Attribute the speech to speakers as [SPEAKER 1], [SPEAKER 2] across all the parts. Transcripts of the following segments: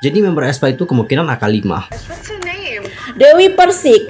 [SPEAKER 1] Jadi member aespa itu kemungkinan angka 5.
[SPEAKER 2] What's her name?
[SPEAKER 3] Dewi Persik.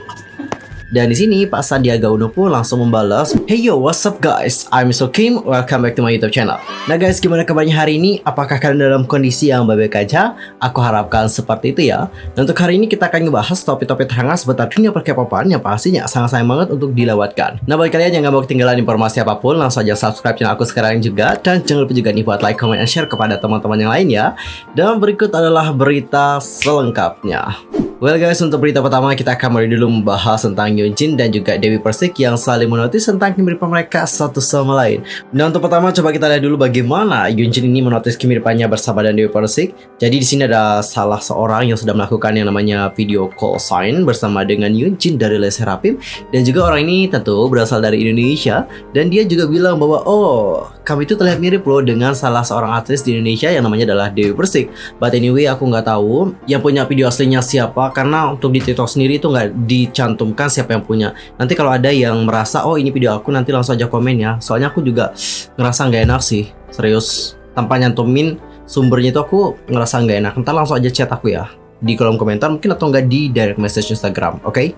[SPEAKER 1] Dan di sini Pak Sandiaga Uno pun langsung membalas, "Hey yo, what's up guys? I'm Mr. Kim, welcome back to my YouTube channel." Nah guys, gimana kabarnya hari ini? Apakah kalian dalam kondisi yang baik-baik aja? Aku harapkan seperti itu ya. Dan untuk hari ini kita akan ngebahas topik-topik hangat seputar dunia per-K-popan yang pastinya sangat sayang banget untuk dilewatkan. Nah bagi kalian yang gak mau ketinggalan informasi apapun, langsung aja subscribe channel aku sekarang juga. Dan jangan lupa juga nih buat like, comment, and share kepada teman-teman yang lain ya. Dan berikut adalah berita selengkapnya. Well guys, untuk berita pertama kita akan mulai dulu membahas tentang Yoonjin dan juga Dewi Persik yang saling menotis tentang kemiripan mereka satu sama lain. Nah untuk pertama coba kita lihat dulu bagaimana Yoonjin ini menotis kemiripannya bersama dan Dewi Persik. Jadi di sini ada salah seorang yang sudah melakukan yang namanya video call sign bersama dengan Yoonjin dari Les Sserafim, dan juga orang ini tentu berasal dari Indonesia, dan dia juga bilang bahwa oh kamu itu terlihat mirip loh dengan salah seorang artis di Indonesia yang namanya adalah Dewi Persik. But anyway aku nggak tahu yang punya video aslinya siapa, karena untuk di TikTok sendiri itu nggak dicantumkan siapa yang punya. Nanti kalau ada yang merasa oh ini video aku, nanti langsung aja komen ya. Soalnya aku juga ngerasa nggak enak sih, serius. Tanpa nyantumin sumbernya itu aku ngerasa nggak enak. Ntar langsung aja chat aku ya di kolom komentar mungkin, atau nggak di direct message Instagram, oke?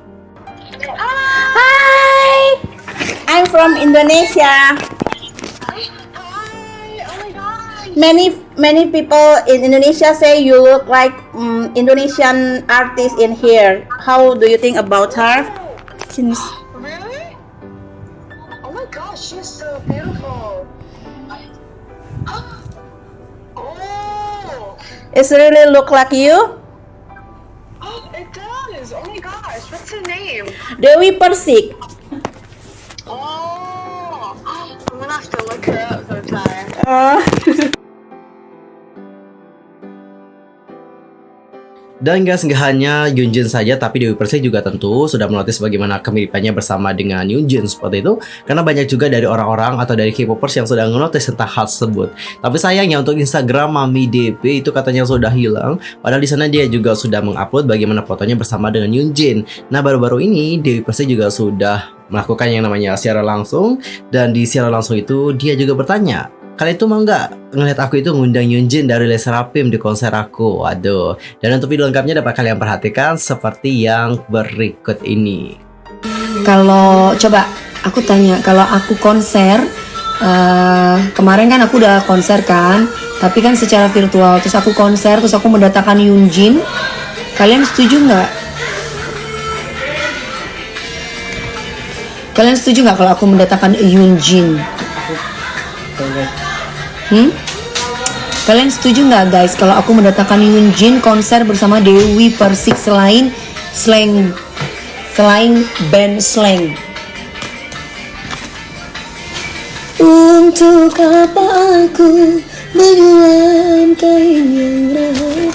[SPEAKER 3] Hi, I'm from Indonesia.
[SPEAKER 2] Hi. Oh my god.
[SPEAKER 3] Many people in Indonesia say you look like Indonesian artist in here. How do you think about her? Since
[SPEAKER 2] Really? Oh my gosh, she's so beautiful. Oh.
[SPEAKER 3] it really look like you,
[SPEAKER 2] Oh, it does. Oh my gosh, what's her name?
[SPEAKER 3] Dewi Persik.
[SPEAKER 2] Oh. I'm gonna have to look her up sometime.
[SPEAKER 1] Dan guys, nggak hanya Yoonjin saja, tapi Dewi Persik juga tentu sudah menotis bagaimana kemiripannya bersama dengan Yoonjin seperti itu. Karena banyak juga dari orang-orang atau dari K-popers yang sudah menotis tentang hal tersebut. Tapi sayangnya untuk Instagram Mami DP itu katanya sudah hilang. Padahal di sana dia juga sudah mengupload bagaimana fotonya bersama dengan Yoonjin. Nah baru-baru ini Dewi Persik juga sudah melakukan yang namanya siaran langsung. Dan di siaran langsung itu dia juga bertanya, kalian tuh mau nggak ngeliat aku itu ngundang Yoonjin dari Les Sserafim di konser aku? Waduh. Dan untuk video lengkapnya dapat kalian perhatikan seperti yang berikut ini.
[SPEAKER 4] Kalau coba aku tanya, kalau aku konser kemarin kan aku udah konser kan, tapi kan secara virtual. Terus aku konser, terus aku mendatangkan Yoonjin. Kalian setuju nggak? Kalian setuju nggak kalau aku mendatangkan Yoonjin? Kalian setuju nggak guys kalau aku mendatangkan Yoonjin konser bersama Dewi Persik selain band Slang? Untuk apa aku berjuang kain yang rahat.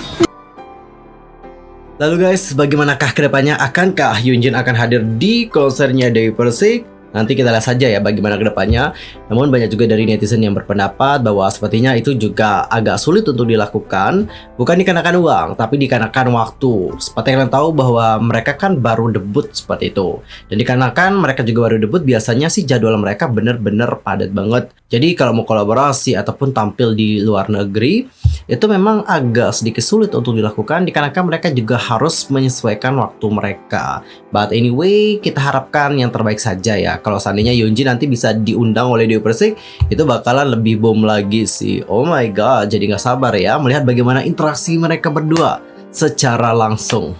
[SPEAKER 1] Lalu guys, bagaimanakah kedepannya? Akankah Yoonjin akan hadir di konsernya Dewi Persik? Nanti kita lihat saja ya bagaimana kedepannya. Namun banyak juga dari netizen yang berpendapat bahwa sepertinya itu juga agak sulit untuk dilakukan. Bukan dikarenakan uang, tapi dikarenakan waktu. Seperti yang kalian tahu bahwa mereka kan baru debut seperti itu. Dan dikarenakan mereka juga baru debut, biasanya sih jadwal mereka bener-bener padat banget. Jadi kalau mau kolaborasi ataupun tampil di luar negeri, itu memang agak sedikit sulit untuk dilakukan dikarenakan mereka juga harus menyesuaikan waktu mereka. But anyway, kita harapkan yang terbaik saja ya. Kalau seandainya Yoonjin nanti bisa diundang oleh Dewi Persik, itu bakalan lebih boom lagi sih. Oh my god, jadi nggak sabar ya melihat bagaimana interaksi mereka berdua secara langsung.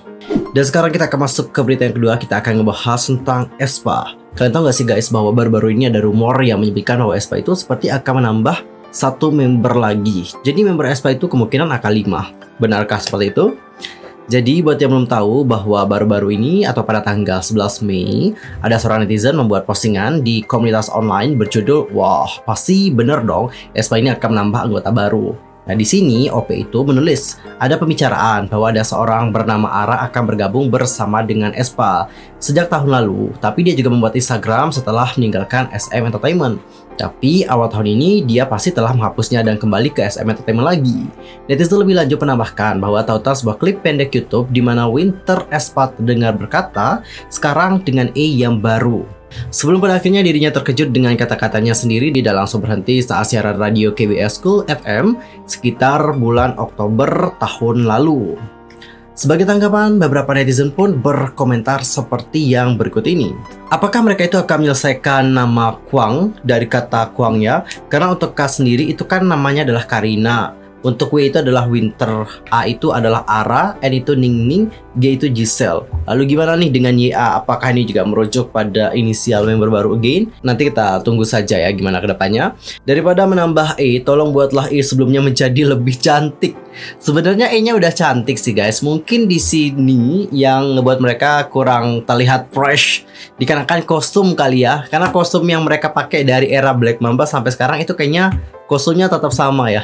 [SPEAKER 1] Dan sekarang kita akan masuk ke berita yang kedua. Kita akan ngebahas tentang aespa. Kalian tahu nggak sih guys bahwa baru-baru ini ada rumor yang menyebutkan bahwa aespa itu seperti akan menambah satu member lagi. Jadi member aespa itu kemungkinan akan 5. Benarkah seperti itu? Jadi buat yang belum tahu bahwa baru-baru ini atau pada tanggal 11 Mei ada seorang netizen membuat postingan di komunitas online berjudul, wah pasti bener dong aespa ini akan menambah anggota baru. Nah di sini OP itu menulis ada pembicaraan bahwa ada seorang bernama Ara akan bergabung bersama dengan aespa sejak tahun lalu, tapi dia juga membuat Instagram setelah meninggalkan SM Entertainment. Tapi awal tahun ini dia pasti telah menghapusnya dan kembali ke SM Entertainment lagi. Netizen lebih lanjut menambahkan bahwa tahu-tahu sebuah klip pendek YouTube di mana Winter aespa terdengar berkata, sekarang dengan E yang baru. Sebelum pada akhirnya dirinya terkejut dengan kata-katanya sendiri, dia langsung berhenti saat siaran radio KBS Cool FM sekitar bulan Oktober tahun lalu. Sebagai tanggapan, beberapa netizen pun berkomentar seperti yang berikut ini. Apakah mereka itu akan menyelesaikan nama Kwang dari kata Kwang ya? Karena untuk K sendiri itu kan namanya adalah Karina. Untuk W itu adalah Winter, A itu adalah Ara, N itu Ningning, G itu Giselle. Lalu gimana nih dengan YA? Apakah ini juga merujuk pada inisial member baru again? Nanti kita tunggu saja ya gimana kedepannya. Daripada menambah E, tolong buatlah E sebelumnya menjadi lebih cantik. Sebenarnya E-nya udah cantik sih guys. Mungkin di sini yang ngebuat mereka kurang terlihat fresh dikarenakan kostum kali ya. Karena kostum yang mereka pakai dari era Black Mamba sampai sekarang itu kayaknya kostumnya tetap sama ya.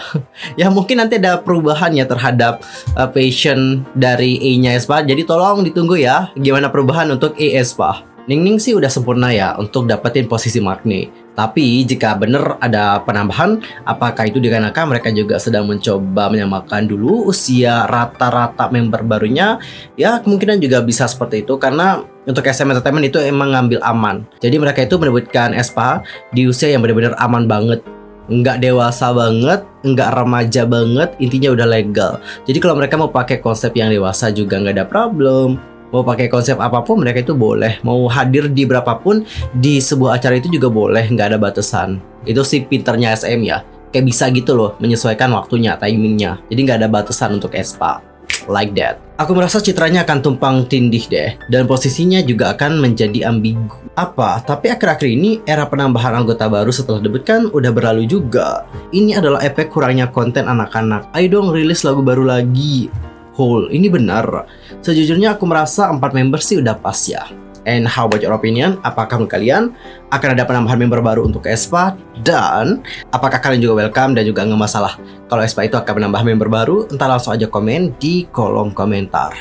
[SPEAKER 1] Ya mungkin nanti ada perubahan ya terhadap fashion dari E-nya Aespa. Jadi tolong ditunggu ya gimana perubahan untuk E Aespa. Ningning sih udah sempurna ya untuk dapetin posisi Magni. Tapi jika bener ada penambahan, apakah itu dikarenakan mereka juga sedang mencoba menyamakan dulu usia rata-rata member barunya? Ya kemungkinan juga bisa seperti itu karena untuk SM Entertainment itu emang ngambil aman. Jadi mereka itu menyebutkan Aespa di usia yang benar-benar aman banget. Nggak dewasa banget, nggak remaja banget, intinya udah legal. Jadi kalau mereka mau pakai konsep yang dewasa juga nggak ada problem. Mau pakai konsep apapun mereka itu boleh. Mau hadir di berapapun di sebuah acara itu juga boleh, nggak ada batasan. Itu sih pinternya SM ya. Kayak bisa gitu loh menyesuaikan waktunya, timingnya. Jadi nggak ada batasan untuk Aespa. Like that. Aku merasa citranya akan tumpang tindih deh. Dan posisinya juga akan menjadi ambigu. Apa? Tapi akhir-akhir ini era penambahan anggota baru setelah debut kan udah berlalu juga. Ini adalah efek kurangnya konten anak-anak. Ayo dong rilis lagu baru lagi. Hole, ini benar. Sejujurnya aku merasa 4 member sih udah pas ya. And how about your opinion? Apakah menurut kalian akan ada penambahan member baru untuk Aespa? Dan apakah kalian juga welcome dan juga nggak masalah kalau Aespa itu akan menambah member baru? Entah langsung aja komen di kolom komentar.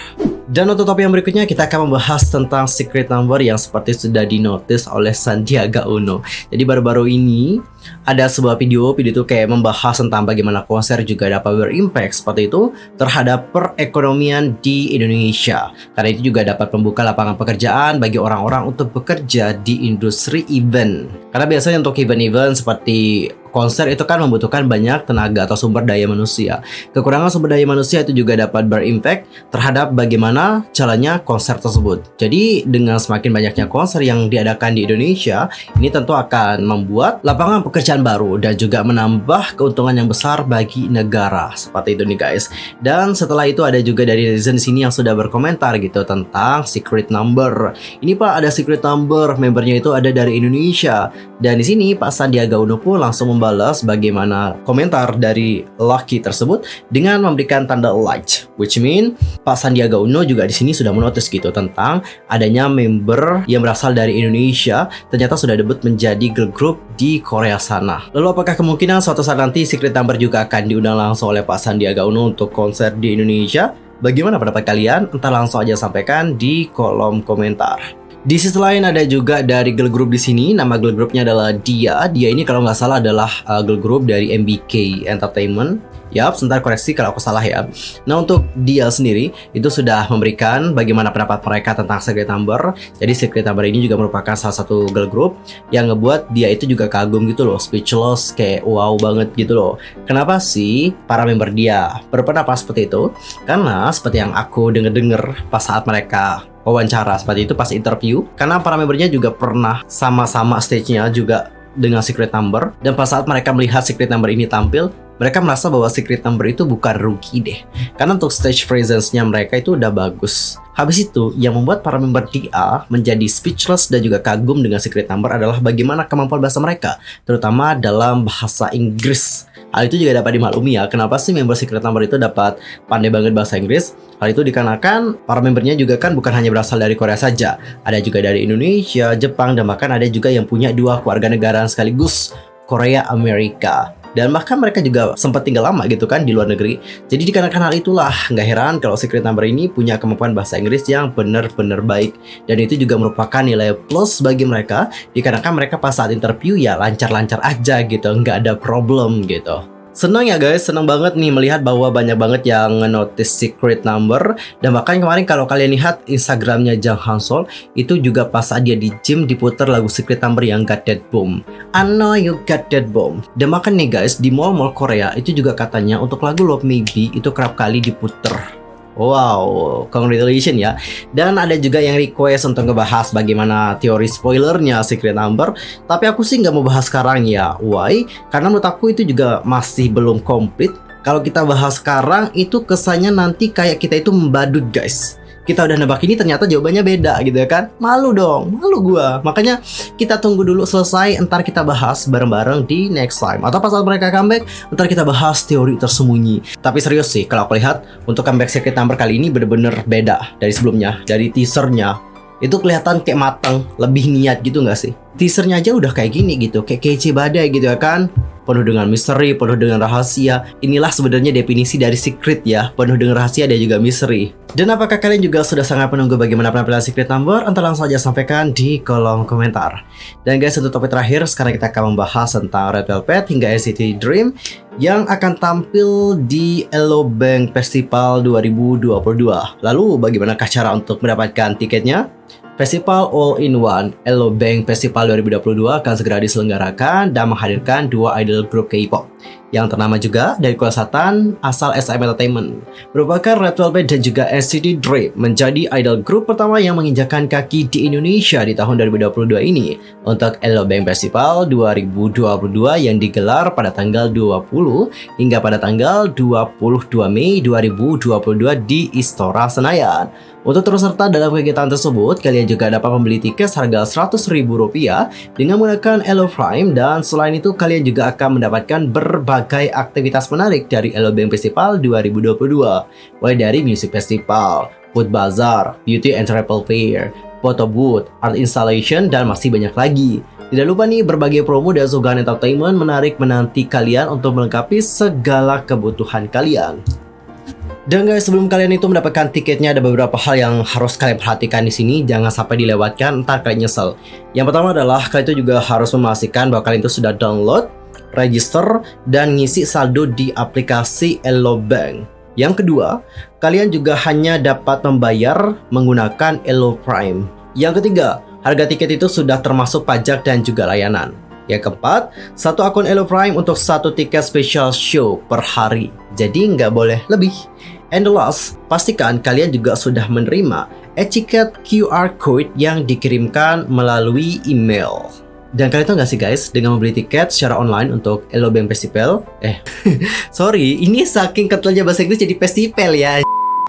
[SPEAKER 1] Dan untuk topik yang berikutnya kita akan membahas tentang secret number yang seperti sudah dinotis oleh Sandiaga Uno. Jadi baru-baru ini ada sebuah video itu kayak membahas tentang bagaimana konser juga dapat berimpact seperti itu terhadap perekonomian di Indonesia. Karena itu juga dapat membuka lapangan pekerjaan bagi orang-orang untuk bekerja di industri event. Karena biasanya untuk event-event seperti konser itu kan membutuhkan banyak tenaga atau sumber daya manusia. Kekurangan sumber daya manusia itu juga dapat berimpact terhadap bagaimana jalannya konser tersebut. Jadi dengan semakin banyaknya konser yang diadakan di Indonesia, ini tentu akan membuat lapangan pekerjaan baru dan juga menambah keuntungan yang besar bagi negara. Seperti itu nih guys. Dan setelah itu ada juga dari netizen sini yang sudah berkomentar gitu tentang secret number. Ini Pak ada secret number, membernya itu ada dari Indonesia. Dan di sini Pak Sandiaga Uno pun langsung membalas bagaimana komentar dari Lucky tersebut dengan memberikan tanda like, which mean Pak Sandiaga Uno juga di sini sudah menotis gitu tentang adanya member yang berasal dari Indonesia ternyata sudah debut menjadi girl group di Korea sana. Lalu apakah kemungkinan suatu saat nanti secret number juga akan diundang langsung oleh Pak Sandiaga Uno untuk konser di Indonesia? Bagaimana pendapat kalian? Entah langsung aja sampaikan di kolom komentar. Di sisi lain ada juga dari girl group di sini. Nama girl groupnya adalah Dia. Dia ini kalau nggak salah adalah girl group dari MBK Entertainment. Yap, sebentar koreksi kalau aku salah ya. Nah untuk Dia sendiri itu sudah memberikan bagaimana pendapat mereka tentang secret number. Jadi secret number ini juga merupakan salah satu girl group yang ngebuat Dia itu juga kagum gitu loh, speechless, kayak wow banget gitu loh. Kenapa sih para member Dia berpendapat seperti itu? Karena seperti yang aku denger pas saat mereka wawancara seperti itu pas interview, karena para membernya juga pernah sama-sama stage-nya juga dengan secret number, dan pas saat mereka melihat secret number ini tampil, mereka merasa bahwa secret number itu bukan rookie deh, karena untuk stage presence-nya mereka itu udah bagus. Habis itu, yang membuat para member DA menjadi speechless dan juga kagum dengan secret number adalah bagaimana kemampuan bahasa mereka, terutama dalam bahasa Inggris. Hal itu juga dapat dimaklumi ya, kenapa sih member secret number itu dapat pandai banget bahasa Inggris. Hal itu dikarenakan para membernya juga kan bukan hanya berasal dari Korea saja, ada juga dari Indonesia, Jepang, dan bahkan ada juga yang punya 2 keluarga negaraan sekaligus, Korea, Amerika. Dan bahkan mereka juga sempat tinggal lama gitu kan di luar negeri. Jadi dikarenakan hal itulah nggak heran kalau secret number ini punya kemampuan bahasa Inggris yang benar-benar baik. Dan itu juga merupakan nilai plus bagi mereka, dikarenakan mereka pas saat interview ya lancar-lancar aja gitu, nggak ada problem gitu. Senang ya guys, senang banget nih melihat bahwa banyak banget yang notice secret number. Dan bahkan kemarin kalau kalian lihat Instagramnya Jang Hansol, itu juga pas saat dia di gym diputar lagu secret number yang Got That Boom, I Know You Got That Boom. Dan bahkan nih guys, di mall-mall Korea itu juga katanya untuk lagu Love Maybe itu kerap kali diputer. Wow, congratulations ya. Dan ada juga yang request untuk ngebahas bagaimana teori spoilernya Secret Number. Tapi aku sih nggak mau bahas sekarang ya. Why? Karena menurut aku itu juga masih belum komplit. Kalau kita bahas sekarang itu kesannya nanti kayak kita itu membadut guys. Kita udah nebak ini ternyata jawabannya beda gitu ya kan. Malu dong, malu gua. Makanya kita tunggu dulu selesai, entar kita bahas bareng-bareng di next time. Atau pas saat mereka comeback, entar kita bahas teori tersembunyi. Tapi serius sih, kalau aku lihat untuk comeback Secret Number kali ini bener-bener beda dari sebelumnya. Dari teasernya itu kelihatan kayak matang, lebih niat gitu nggak sih? Teasernya aja udah kayak gini gitu, kayak kece badai gitu ya kan. Penuh dengan misteri, penuh dengan rahasia. Inilah sebenarnya definisi dari secret ya, penuh dengan rahasia dan juga misteri. Dan apakah kalian juga sudah sangat menunggu bagaimana penampilan Secret Number? Entar langsung aja sampaikan di kolom komentar. Dan guys, untuk topik terakhir, sekarang kita akan membahas tentang Red Velvet hingga NCT Dream yang akan tampil di Elo Bank Festival 2022. Lalu bagaimanakah cara untuk mendapatkan tiketnya? Festival All-in-One Elo Bank Festival 2022 akan segera diselenggarakan dan menghadirkan dua idol grup K-pop yang ternama juga dari Korea Selatan asal SM Entertainment. Merupakan Red Velvet dan juga NCT Dream menjadi idol grup pertama yang menginjakan kaki di Indonesia di tahun 2022 ini untuk Elo Bank Festival 2022 yang digelar pada tanggal 20 hingga pada tanggal 22 Mei 2022 di Istora Senayan. Untuk terus serta dalam kegiatan tersebut, kalian juga dapat membeli tiket seharga Rp100.000 dengan menggunakan Elo Prime, dan selain itu kalian juga akan mendapatkan berbagai aktivitas menarik dari Elo Bank Festival 2022, mulai dari music festival, food bazaar, beauty and travel fair, photo booth, art installation, dan masih banyak lagi. Tidak lupa nih, berbagai promo dan suguhan entertainment menarik menanti kalian untuk melengkapi segala kebutuhan kalian. Dan guys, sebelum kalian itu mendapatkan tiketnya, ada beberapa hal yang harus kalian perhatikan di sini. Jangan sampai dilewatkan, ntar kalian nyesel. Yang pertama adalah kalian itu juga harus memastikan bahwa kalian itu sudah download, register, dan ngisi saldo di aplikasi Elo Bank. Yang kedua, kalian juga hanya dapat membayar menggunakan Elo Prime. Yang ketiga, harga tiket itu sudah termasuk pajak dan juga layanan. Yang keempat, satu akun Elo Prime untuk satu tiket special show per hari. Jadi nggak boleh lebih. And the last, pastikan kalian juga sudah menerima etiket QR code yang dikirimkan melalui email. Dan kalian tahu nggak sih guys, dengan membeli tiket secara online untuk Elo Bank Festival, sorry, ini saking kentalnya bahasa Inggris jadi festival ya.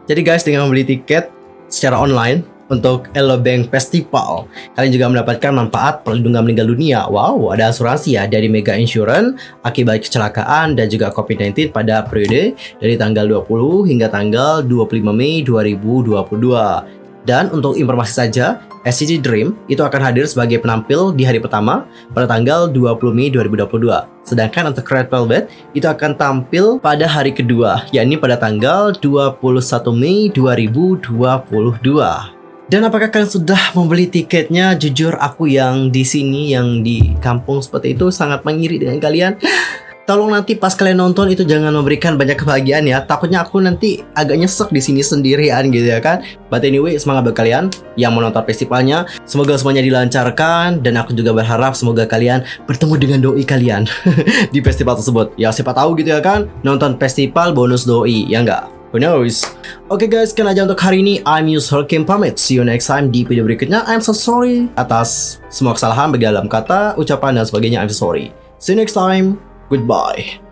[SPEAKER 1] Jadi guys, dengan membeli tiket secara online untuk Elo Bank Festival, kalian juga mendapatkan manfaat perlindungan meninggal dunia. Wow, ada asuransi ya dari Mega Insurance akibat kecelakaan dan juga COVID-19 pada periode dari tanggal 20 hingga tanggal 25 Mei 2022. Dan untuk informasi saja, NCT Dream itu akan hadir sebagai penampil di hari pertama pada tanggal 20 Mei 2022. Sedangkan untuk Red Velvet itu akan tampil pada hari kedua, yakni pada tanggal 21 Mei 2022. Dan apakah kalian sudah membeli tiketnya? Jujur aku yang di sini, yang di kampung seperti itu sangat mengiri dengan kalian. Tolong nanti pas kalian nonton itu jangan memberikan banyak kebahagiaan ya. Takutnya aku nanti agak nyesek di sini sendirian gitu ya kan. But anyway, semangat buat kalian yang menonton festivalnya. Semoga semuanya dilancarkan, dan aku juga berharap semoga kalian bertemu dengan doi kalian di festival tersebut. Ya siapa tahu gitu ya kan, nonton festival bonus doi, ya enggak? Who knows? Oke guys, sekian aja untuk hari ini. I'm Yusuf Kim pamit. See you next time di video berikutnya. I'm so sorry atas semua kesalahan baik dalam kata, ucapan, dan sebagainya. I'm so sorry. See you next time. Goodbye.